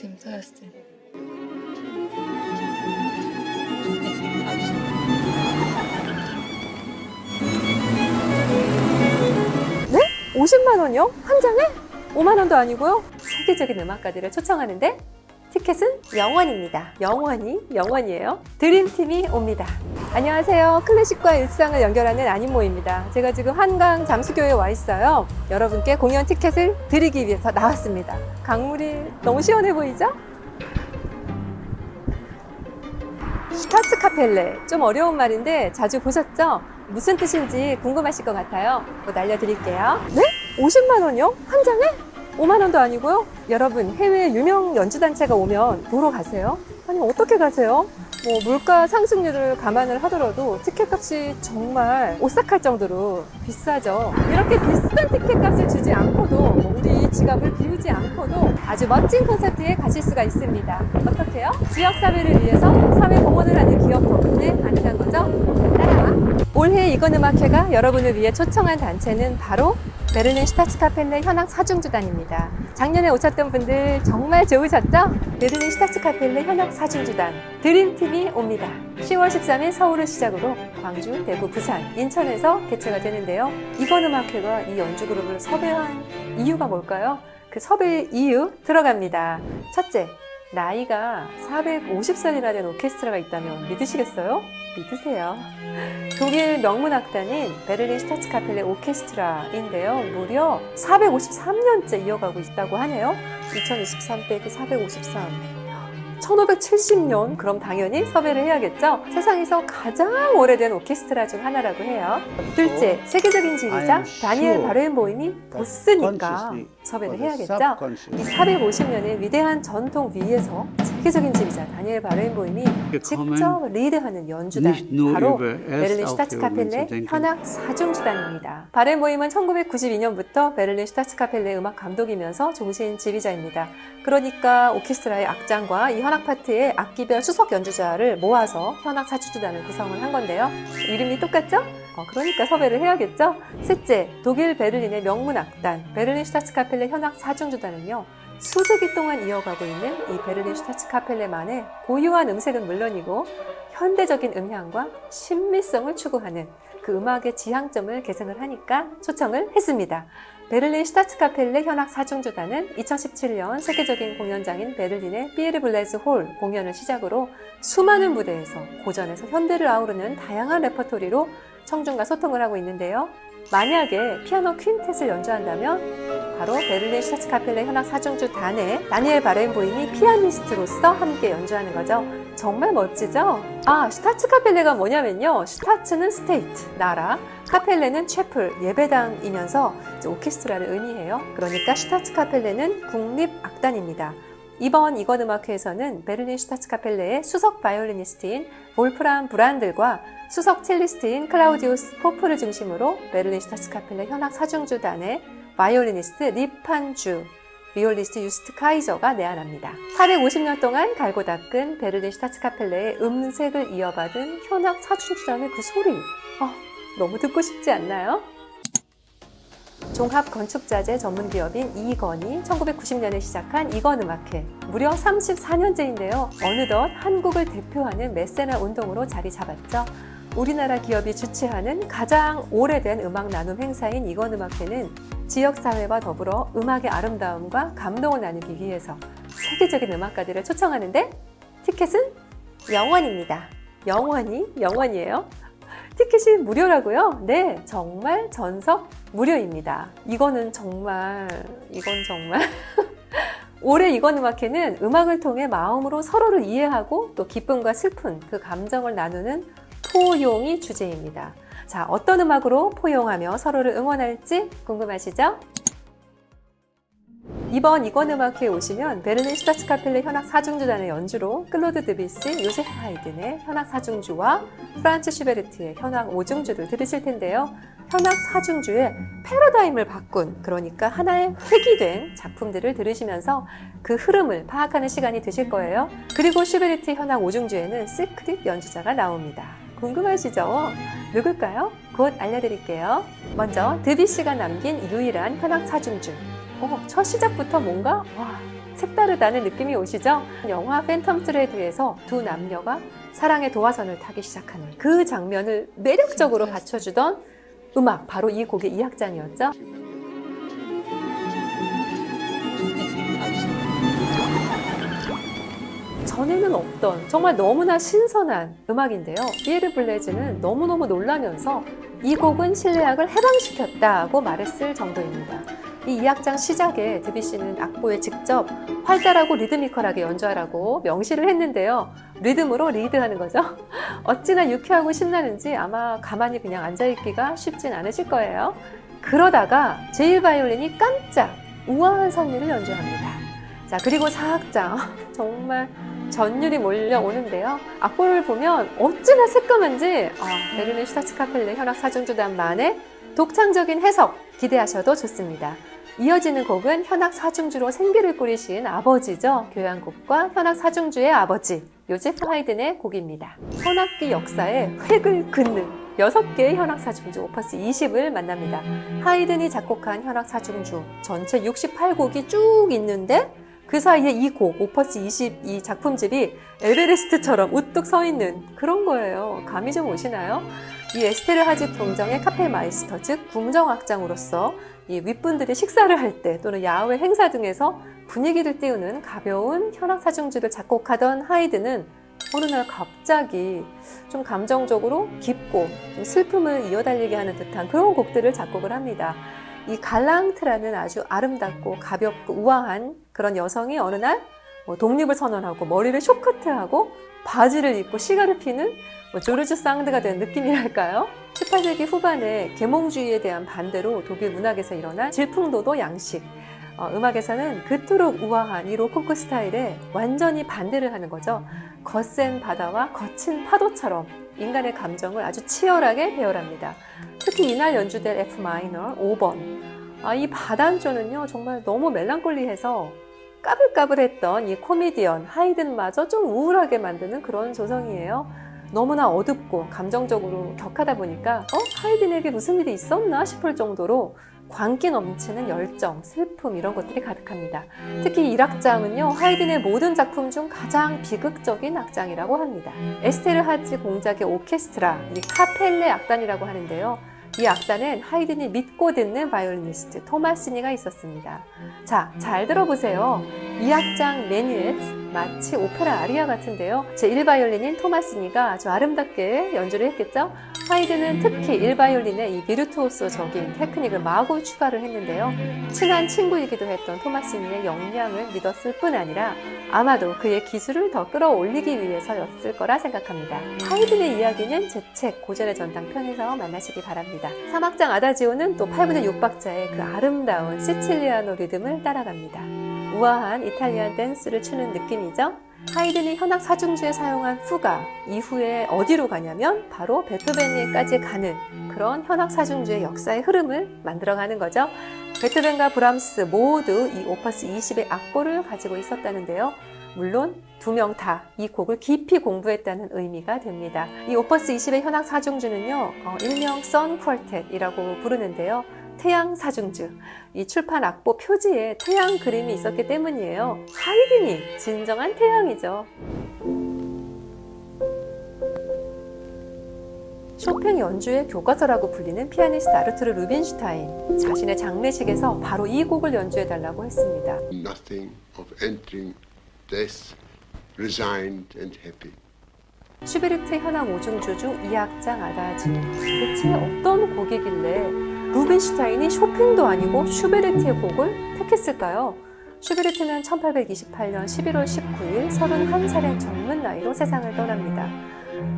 Fantastic. 네? 50만 원이요? 한 장에? 5만 원도 아니고요? 세계적인 음악가들을 초청하는데 티켓은 0원입니다. 영원이에요. 드림팀이 옵니다. 안녕하세요. 클래식과 일상을 연결하는 안인모입니다. 제가 지금 한강 잠수교에 와 있어요. 여러분께 공연 티켓을 드리기 위해서 나왔습니다. 강물이 너무 시원해 보이죠? 슈타츠카펠레, 좀 어려운 말인데 자주 보셨죠? 무슨 뜻인지 궁금하실 것 같아요. 알려드릴게요. 네? 50만 원이요? 한 장에? 5만 원도 아니고요? 여러분, 해외 유명 연주단체가 오면 보러 가세요? 아니, 어떻게 가세요? 물가 상승률을 감안을 하더라도 티켓값이 정말 오싹할 정도로 비싸죠. 이렇게 비싼 티켓값을 주지 않고도 우리 지갑을 비우지 않고도 아주 멋진 콘서트에 가실 수가 있습니다. 어떻게요? 지역사회를 위해서 사회공헌을 하는 기업 덕분에 가능한 거죠? 따라와! 올해 이건음악회가 여러분을 위해 초청한 단체는 바로 베를린 슈타츠카펠레 현악 사중주단입니다. 작년에 오셨던 분들 정말 좋으셨죠? 베를린 슈타츠카펠레 현악 사중주단 드림팀이 옵니다. 10월 13일 서울을 시작으로 광주, 대구, 부산, 인천에서 개최가 되는데요. 이건음악회가 이 연주그룹을 섭외한 이유가 뭘까요? 그 섭외 이유 들어갑니다. 첫째, 나이가 450살이나 된 오케스트라가 있다면 믿으시겠어요? 믿으세요. 독일 명문악단인 베를린 슈타츠카펠레 오케스트라인데요. 무려 453년째 이어가고 있다고 하네요. 2023 빼기 453. 1570년, 그럼 당연히 섭외를 해야겠죠? 세상에서 가장 오래된 오케스트라 중 하나라고 해요. 둘째, 세계적인 지휘자 다니엘 바르헨보임이 보스니까 섭외를 해야겠죠? 이 450년의 위대한 전통 위에서 세계적인 지휘자 다니엘 바르헨보임이 직접 리드하는 연주단, 바로 베를린 슈타츠카펠레 현악 사중주단입니다. 바르헨보임은 1992년부터 베를린 슈타츠카펠레 음악 감독이면서 종신 지휘자입니다. 그러니까 오케스트라의 악장과 이 현악 파트의 악기별 수석 연주자를 모아서 현악 사중주단을 구성을 한 건데요. 이름이 똑같죠? 그러니까 섭외를 해야겠죠? 셋째, 독일 베를린의 명문악단 베를린 슈타츠카펠레 현악 사중주단은요, 수세기 동안 이어가고 있는 이 베를린 슈타츠카펠레만의 고유한 음색은 물론이고 현대적인 음향과 신미성을 추구하는 그 음악의 지향점을 계승을 하니까 초청을 했습니다. 베를린 슈타츠카펠레 현악 사중주단은 2017년 세계적인 공연장인 베를린의 피에르 블레즈 홀 공연을 시작으로 수많은 무대에서 고전에서 현대를 아우르는 다양한 레퍼토리로 청중과 소통을 하고 있는데요. 만약에 피아노 퀸텟을 연주한다면 바로 베를린 슈타츠카펠레 현악 사중주단의 다니엘 바르헨보임이 피아니스트로서 함께 연주하는 거죠. 정말 멋지죠? 슈타츠카펠레가 뭐냐면요, 슈타츠는 스테이트, 나라, 카펠레는 채플, 예배당이면서 오케스트라를 의미해요. 그러니까 슈타츠카펠레는 국립악단입니다. 이번 이건음악회에서는 베를린 슈타츠카펠레의 수석 바이올리니스트인 볼프람 브란들과 수석 첼리스트인 클라우디우스 포프를 중심으로 베를린 슈타츠카펠레 현악 사중주단의 바이올리니스트 리판주, 비올리스트 유스트 카이저가 내한합니다. 450년 동안 갈고 닦은 베를린 슈타츠카펠레의 음색을 이어받은 현악 사중주단의 그 소리, 너무 듣고 싶지 않나요? 종합건축자재 전문기업인 이건이 1990년에 시작한 이건음악회, 무려 34년째인데요. 어느덧 한국을 대표하는 메세나 운동으로 자리 잡았죠. 우리나라 기업이 주최하는 가장 오래된 음악 나눔 행사인 이건음악회는 지역사회와 더불어 음악의 아름다움과 감동을 나누기 위해서 세계적인 음악가들을 초청하는데 티켓은 0원입니다. 영원이에요. 티켓이 무료라고요? 네, 정말 전석 무료입니다. 이건 정말 올해 이건음악회는 음악을 통해 마음으로 서로를 이해하고 또 기쁨과 슬픈 그 감정을 나누는 포용이 주제입니다. 자, 어떤 음악으로 포용하며 서로를 응원할지 궁금하시죠? 이번 이건음악회에 오시면 베를린 슈타츠카펠레 현악 사중주단의 연주로 클로드 드비시, 요세프 하이든의 현악 사중주와 프란츠 슈베르트의 현악 오중주를 들으실 텐데요. 현악 사중주의 패러다임을 바꾼, 그러니까 하나의 획이 된 작품들을 들으시면서 그 흐름을 파악하는 시간이 되실 거예요. 그리고 슈베르트 현악 오중주에는 시크릿 연주자가 나옵니다. 궁금하시죠? 누굴까요? 곧 알려드릴게요. 먼저 드비시가 남긴 유일한 현악 사중주. 첫 시작부터 뭔가 색다르다는 느낌이 오시죠? 영화 팬텀 스레드에서 두 남녀가 사랑의 도화선을 타기 시작하는 그 장면을 매력적으로 받쳐주던 음악, 바로 이 곡의 이 악장이었죠. 전에는 없던 정말 너무나 신선한 음악인데요. 피에르 블레즈는 너무너무 놀라면서 이 곡은 실내악을 해방시켰다고 말했을 정도입니다. 이 악장 시작에 드뷔시는 악보에 직접 활달하고 리드미컬하게 연주하라고 명시를 했는데요. 리듬으로 리드하는 거죠. 어찌나 유쾌하고 신나는지 아마 가만히 그냥 앉아있기가 쉽진 않으실 거예요. 그러다가 제1바이올린이 깜짝 우아한 선율을 연주합니다. 자, 그리고 4악장 정말 전율이 몰려오는데요. 악보를 보면 어찌나 새까만지 베르린 슈타츠카펠레 현악 사중주단만의 독창적인 해석 기대하셔도 좋습니다. 이어지는 곡은 현악 사중주로 생계를 꾸리신 아버지죠. 교향곡과 현악 사중주의 아버지 요제프 하이든의 곡입니다. 현악기 역사에 획을 긋는 6개의 현악 사중주 오퍼스 20을 만납니다. 하이든이 작곡한 현악 사중주 전체 68곡이 쭉 있는데 그 사이에 이 곡, 오퍼스 20, 이 작품집이 에베레스트처럼 우뚝 서 있는 그런 거예요. 감이 좀 오시나요? 이 에스테르 하지 궁정의 카펠마이스터, 즉 궁정악장으로서 이 윗분들이 식사를 할 때 또는 야외 행사 등에서 분위기를 띄우는 가벼운 현악 사중주를 작곡하던 하이든은 어느 날 갑자기 좀 감정적으로 깊고 좀 슬픔을 이어달리게 하는 듯한 그런 곡들을 작곡을 합니다. 이 갈랑트라는 아주 아름답고 가볍고 우아한 그런 여성이 어느 날 독립을 선언하고 머리를 쇼커트하고 바지를 입고 시가를 피는 조르주 상드가 된 느낌이랄까요? 18세기 후반에 계몽주의에 대한 반대로 독일 문학에서 일어난 질풍노도 양식, 음악에서는 그토록 우아한 이 로코코 스타일에 완전히 반대를 하는 거죠. 거센 바다와 거친 파도처럼 인간의 감정을 아주 치열하게 배열합니다. 특히 이날 연주될 F 마이너 5번. 이 바단조는요, 정말 너무 멜랑콜리해서 까불까불했던 이 코미디언 하이든마저 좀 우울하게 만드는 그런 조성이에요. 너무나 어둡고 감정적으로 격하다 보니까 하이든에게 무슨 일이 있었나 싶을 정도로 광기 넘치는 열정, 슬픔 이런 것들이 가득합니다. 특히 이 악장은요, 하이든의 모든 작품 중 가장 비극적인 악장이라고 합니다. 에스테르 하지 공작의 오케스트라, 이 카펠레 악단이라고 하는데요. 이 악단은 하이든이 믿고 듣는 바이올리니스트 토마시니가 있었습니다. 자, 잘 들어보세요. 이 악장 메뉴엣 마치 오페라 아리아 같은데요. 제1바이올린인 토마시니가 아주 아름답게 연주를 했겠죠. 하이든은 특히 1바이올린의 이 비르투오소적인 테크닉을 마구 추가를 했는데요. 친한 친구이기도 했던 토마시니의 역량을 믿었을 뿐 아니라 아마도 그의 기술을 더 끌어올리기 위해서였을 거라 생각합니다. 하이든의 이야기는 제 책 고전의 전당 편에서 만나시기 바랍니다. 3악장 아다지오는 또 8분의 6박자의 그 아름다운 시칠리아노 리듬을 따라갑니다. 우아한 이탈리안 댄스를 추는 느낌이죠. 하이든이 현악 사중주에 사용한 후가 이후에 어디로 가냐면 바로 베토벤에까지 가는 그런 현악 사중주의 역사의 흐름을 만들어가는 거죠. 베토벤과 브람스 모두 이 오퍼스 20의 악보를 가지고 있었다는데요. 물론 두 명 다 이 곡을 깊이 공부했다는 의미가 됩니다. 이 오퍼스 20의 현악 사중주는요, 일명 선 퀄텟이라고 부르는데요. 태양 사중주, 이 출판 악보 표지에 태양 그림이 있었기 때문이에요. 하이든이 진정한 태양이죠. 쇼팽 연주의 교과서라고 불리는 피아니스트 아르투르 루빈슈타인, 자신의 장례식에서 바로 이 곡을 연주해달라고 했습니다. Nothing of entering death, resigned and happy. 슈베르트 현악 5중주 중 2악장 아다지오. 대체 어떤 곡이길래 루빈슈타인이 쇼팽도 아니고 슈베르트의 곡을 택했을까요? 슈베르트는 1828년 11월 19일 31살의 젊은 나이로 세상을 떠납니다.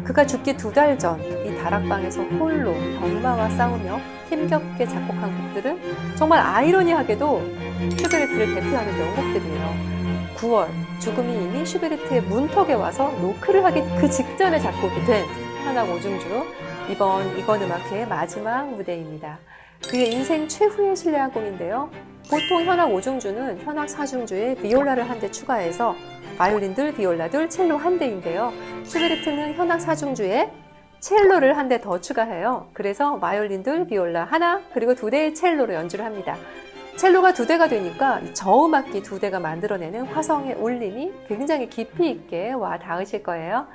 그가 죽기 2달 전 이 다락방에서 홀로 병마와 싸우며 힘겹게 작곡한 곡들은 정말 아이러니하게도 슈베르트를 대표하는 명곡들이에요. 9월, 죽음이 이미 슈베르트의 문턱에 와서 노크를 하기 그 직전에 작곡이 된 현악 5중주로 이번 이건 음악회의 마지막 무대입니다. 그의 인생 최후의 실내악곡인데요. 보통 현악 5중주는 현악 4중주에 비올라를 한 대 추가해서 바이올린 둘, 비올라 둘, 첼로 한 대인데요. 슈베르트는 현악 4중주에 첼로를 한 대 더 추가해요. 그래서 바이올린 둘, 비올라 하나, 그리고 2대의 첼로로 연주를 합니다. 첼로가 2대가 되니까 이 저음악기 2대가 만들어내는 화성의 울림이 굉장히 깊이 있게 와 닿으실 거예요.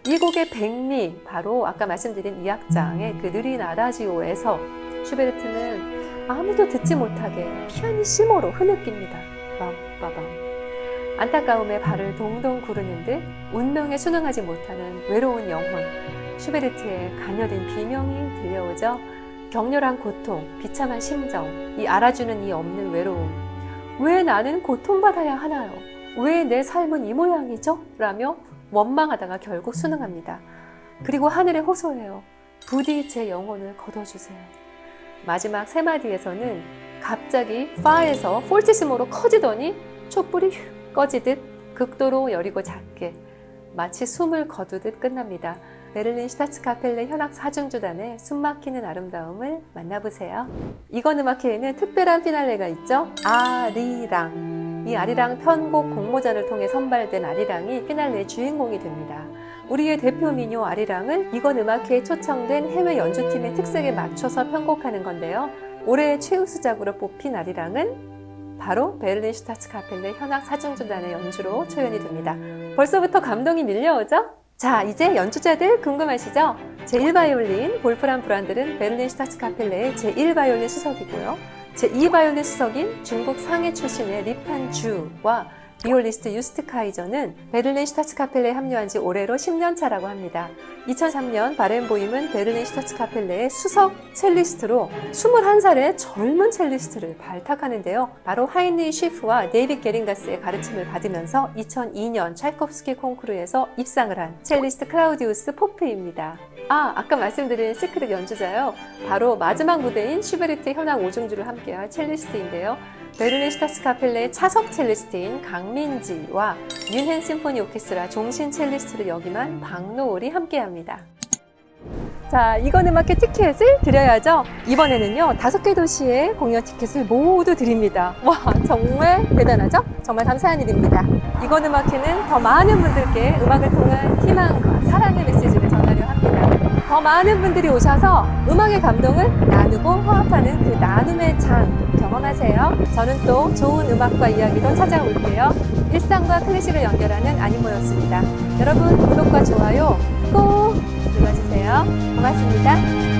이 곡의 백미, 바로 아까 말씀드린 2악장의 그 느린 아다지오에서 슈베르트는 아무도 듣지 못하게 피아니시모로 흐느낍니다. 빰빠밤. 안타까움에 발을 동동 구르는 듯 운명에 순응하지 못하는 외로운 영혼, 슈베르트의 가녀린 비명이 들려오죠. 격렬한 고통, 비참한 심정, 이 알아주는 이 없는 외로움. 왜 나는 고통받아야 하나요? 왜 내 삶은 이 모양이죠? 라며 원망하다가 결국 순응합니다. 그리고 하늘에 호소해요. 부디 제 영혼을 걷어주세요. 마지막 3마디에서는 갑자기 파에서 폴티시모로 커지더니 촛불이 휙 꺼지듯 극도로 여리고 작게 마치 숨을 거두듯 끝납니다. 베를린 슈타츠카펠레 현악 4중주단의 숨막히는 아름다움을 만나보세요. 이건 음악회에는 특별한 피날레가 있죠. 아리랑. 이 아리랑 편곡 공모전을 통해 선발된 아리랑이 피날레의 주인공이 됩니다. 우리의 대표 민요 아리랑을 이건 음악회에 초청된 해외 연주팀의 특색에 맞춰서 편곡하는 건데요. 올해의 최우수작으로 뽑힌 아리랑은 바로 베를린 슈타츠카펠레 현악 4중주단의 연주로 초연이 됩니다. 벌써부터 감동이 밀려오죠? 자, 이제 연주자들 궁금하시죠? 제1바이올린 볼프람 브란들은 베를린 슈타츠카펠레의 제1바이올린 수석이고요. 제2바이올린 수석인 중국 상해 출신의 리판 주와 비올리스트 유스트 카이저는 베를린 슈타츠카펠레에 합류한 지 올해로 10년 차라고 합니다. 2003년 바렌보임은 베를린 슈타츠카펠레의 수석 첼리스트로 21살의 젊은 첼리스트를 발탁하는데요. 바로 하인리 쉬프와 데이빗 게링가스의 가르침을 받으면서 2002년 차이콥스키 콩쿠르에서 입상을 한 첼리스트 클라우디우스 포프입니다. 아까 말씀드린 시크릿 연주자요. 바로 마지막 무대인 슈베르트 현악 5중주를 함께할 첼리스트인데요. 베를린 슈타츠카펠레의 차석 첼리스트인 강민지와 뮌헨 심포니 오케스트라 종신 첼리스트를 역임한 박노을이 함께합니다. 자, 이건 음악회 티켓을 드려야죠. 이번에는요 5개 도시의 공연 티켓을 모두 드립니다. 와, 정말 대단하죠? 정말 감사한 일입니다. 이건 음악회는 더 많은 분들께 음악을 통한 희망과 사랑의 메시지를 전하려 합니다. 더 많은 분들이 오셔서 음악의 감동을 나누고 화합하는 그 나눔의 장 경험하세요. 저는 또 좋은 음악과 이야기도 찾아올게요. 일상과 클래식을 연결하는 아니모였습니다. 여러분 구독과 좋아요 꼭 눌러주세요. 고맙습니다.